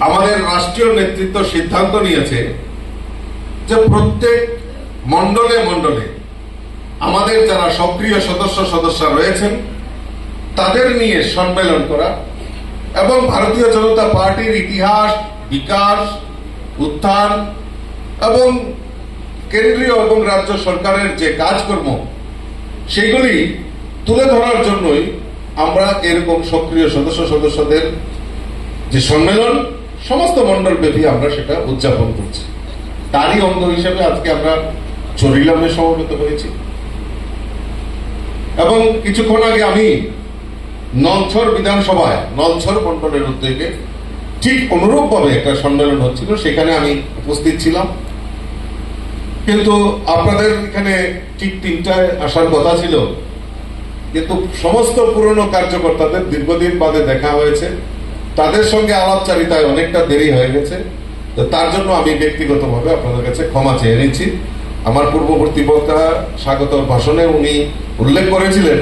আমাদের রাষ্ট্রীয় নেতৃত্ব সিদ্ধান্ত নিয়েছে যে প্রত্যেক মণ্ডলে মণ্ডলে আমাদের যারা সক্রিয় সদস্য রয়েছেন তাদের নিয়ে সম্মেলন করা এবং ভারতীয় জনতা পার্টির ইতিহাস, বিকাশ, উত্থান এবং কেন্দ্রীয় এবং রাজ্য সরকারের যে কাজকর্ম সেগুলি তুলে ধরার জন্যই আমরা এরকম সক্রিয় সদস্যদের যে সম্মেলন সমস্ত মণ্ডল ব্যাপী আমরা সেটা উদযাপন করছি। তারই অঙ্গ হিসেবে আজকে আমরা চরিলামে সমবেত হয়েছি এবং কিছুক্ষণ আগে আমি নলছর বিধানসভায় নলছর মণ্ডলের উদ্যোগে ঠিক অনুরূপ ভাবে একটা সম্মেলন হচ্ছিল, সেখানে আমি উপস্থিত ছিলাম। কিন্তু আপনাদের এখানে ঠিক 3টায় আসার কথা ছিল, কিন্তু সমস্ত পুরনো কার্যকর্তাদের দীর্ঘদিন বাদে দেখা হয়েছে, তাদের সঙ্গে আলাপচারিতায় অনেকটা দেরি হয়ে গেছে। তো তার জন্য আমি ব্যক্তিগতভাবে আপনাদের কাছে ক্ষমা চেয়ে নিচ্ছি। আমার পূর্ববর্তী বক্তা স্বাগত ভাষণে উনি উল্লেখ করেছিলেন